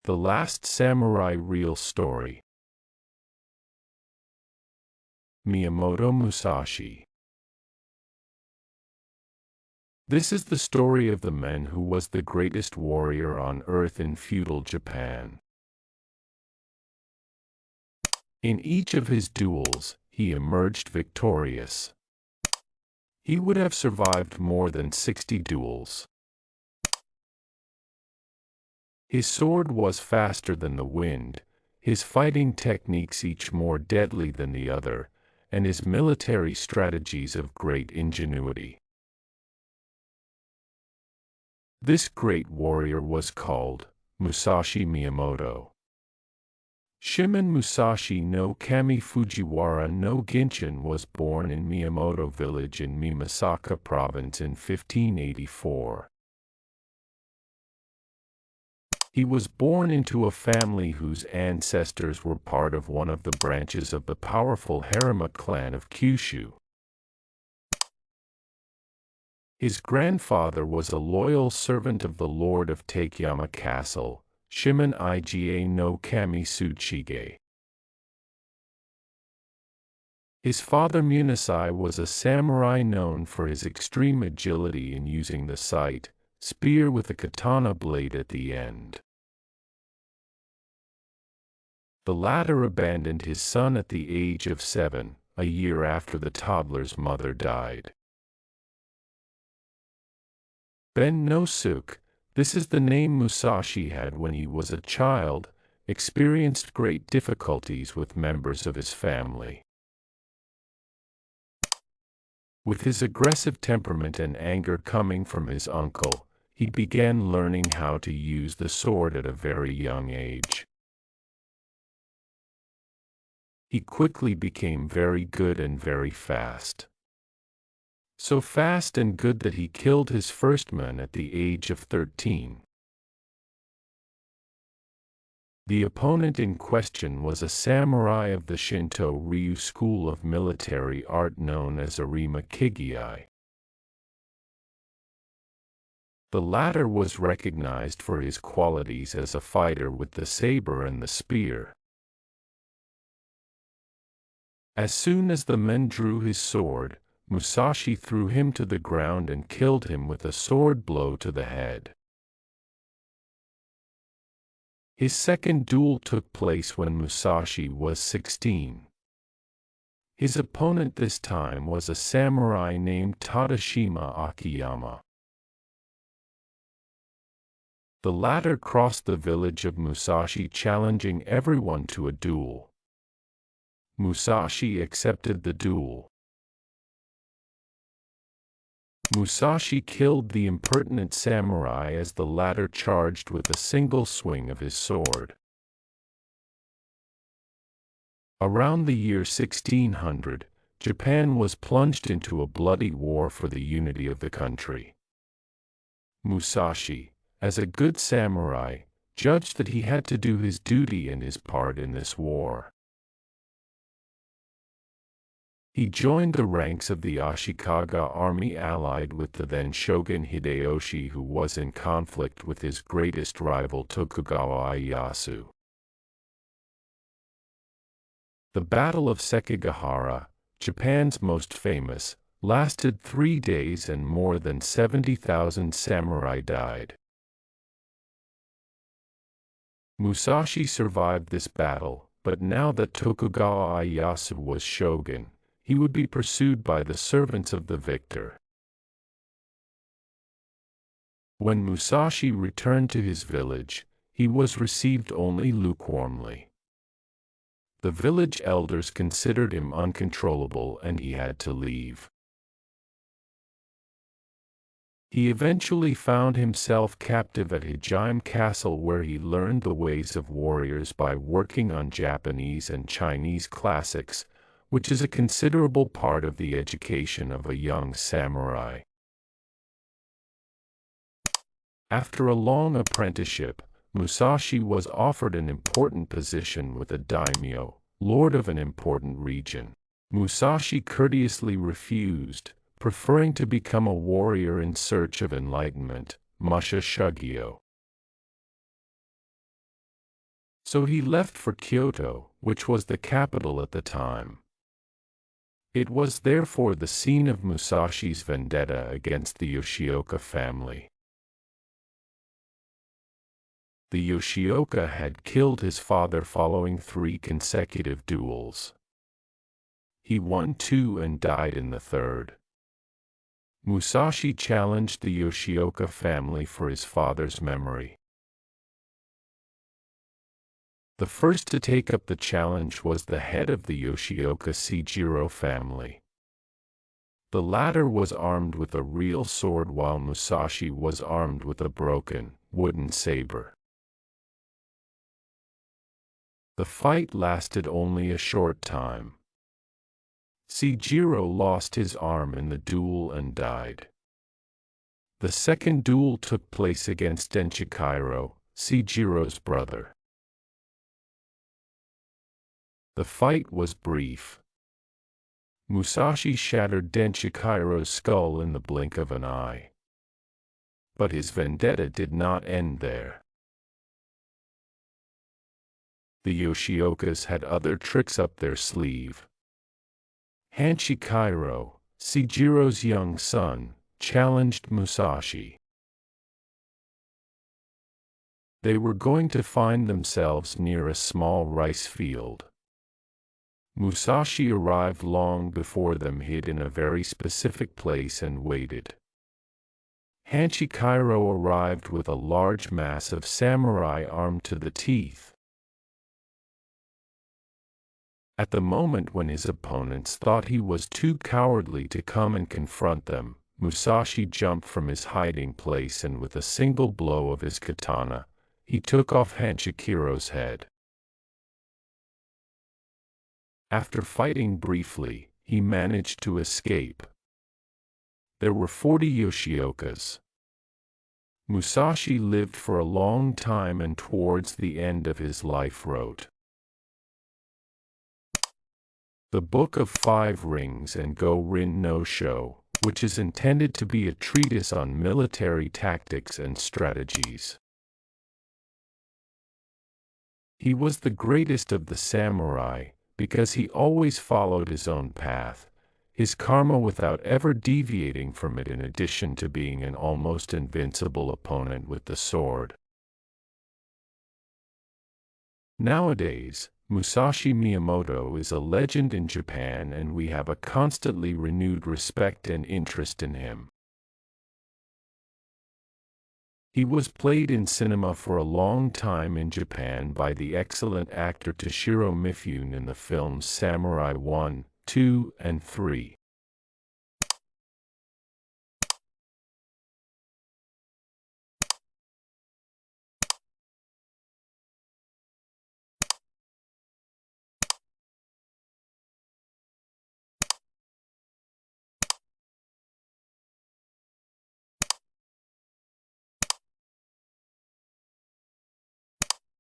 The Last Samurai Real Story. Miyamoto Musashi. This is the story of the man who was the greatest warrior on earth in feudal Japan. In each of his duels, he emerged victorious. He would have survived more than 60 duels. His sword was faster than the wind, his fighting techniques each more deadly than the other, and his military strategies of great ingenuity. This great warrior was called Musashi Miyamoto. Shimon Musashi no Kami Fujiwara no Ginshin was born in Miyamoto village in Mimasaka province in 1584. He was born into a family whose ancestors were part of one of the branches of the powerful Harima clan of Kyushu. His grandfather was a loyal servant of the lord of Takeyama Castle, Shimon Iga no Kami Tsuchige. His father Munasai was a samurai known for his extreme agility in using the scythe, spear with a katana blade at the end. The latter abandoned his son at the age of 7, a year after the toddler's mother died. Ben no Suk, this is the name Musashi had when he was a child, experienced great difficulties with members of his family. With his aggressive temperament and anger coming from his uncle, he began learning how to use the sword at a very young age. He quickly became very good and very fast. So fast and good that he killed his first man at the age of 13. The opponent in question was a samurai of the Shinto Ryu school of military art known as Arima Kigei. The latter was recognized for his qualities as a fighter with the saber and the spear. As soon as the man drew his sword, Musashi threw him to the ground and killed him with a sword blow to the head. His second duel took place when Musashi was 16. His opponent this time was a samurai named Tadashima Akiyama. The latter crossed the village of Musashi challenging everyone to a duel. Musashi accepted the duel. Musashi killed the impertinent samurai as the latter charged with a single swing of his sword. Around the year 1600, Japan was plunged into a bloody war for the unity of the country. Musashi, as a good samurai, judged that he had to do his duty and his part in this war. He joined the ranks of the Ashikaga army allied with the then shogun Hideyoshi, who was in conflict with his greatest rival Tokugawa Ieyasu. The Battle of Sekigahara, Japan's most famous, lasted 3 days and more than 70,000 samurai died. Musashi survived this battle, but now that Tokugawa Ieyasu was shogun, he would be pursued by the servants of the victor. When Musashi returned to his village, he was received only lukewarmly. The village elders considered him uncontrollable and he had to leave. He eventually found himself captive at Hijime Castle, where he learned the ways of warriors by working on Japanese and Chinese classics, which is a considerable part of the education of a young samurai. After a long apprenticeship, Musashi was offered an important position with a daimyo, lord of an important region. Musashi courteously refused, preferring to become a warrior in search of enlightenment, Musha Shugyo. So he left for Kyoto, which was the capital at the time. It was therefore the scene of Musashi's vendetta against the Yoshioka family. The Yoshioka had killed his father following 3 consecutive duels. He won 2 and died in the 3rd. Musashi challenged the Yoshioka family for his father's memory. The first to take up the challenge was the head of the Yoshioka Seijiro family. The latter was armed with a real sword while Musashi was armed with a broken, wooden saber. The fight lasted only a short time. Seijiro lost his arm in the duel and died. The second duel took place against Denshikiro, Seijiro's brother. The fight was brief. Musashi shattered Denshikiro's skull in the blink of an eye. But his vendetta did not end there. The Yoshiokas had other tricks up their sleeve. Hanshikiro, Seijiro's young son, challenged Musashi. They were going to find themselves near a small rice field. Musashi arrived long before them, hid in a very specific place and waited. Hanshikiro arrived with a large mass of samurai armed to the teeth. At the moment when his opponents thought he was too cowardly to come and confront them, Musashi jumped from his hiding place and with a single blow of his katana, he took off Hanshikiro's head. After fighting briefly, he managed to escape. There were 40 Yoshiokas. Musashi lived for a long time and towards the end of his life wrote The Book of 5 Rings and Go-Rin no Sho, which is intended to be a treatise on military tactics and strategies. He was the greatest of the samurai, because he always followed his own path, his karma without ever deviating from it, in addition to being an almost invincible opponent with the sword. Nowadays, Musashi Miyamoto is a legend in Japan, and we have a constantly renewed respect and interest in him. He was played in cinema for a long time in Japan by the excellent actor Toshiro Mifune in the films Samurai 1, 2, and 3.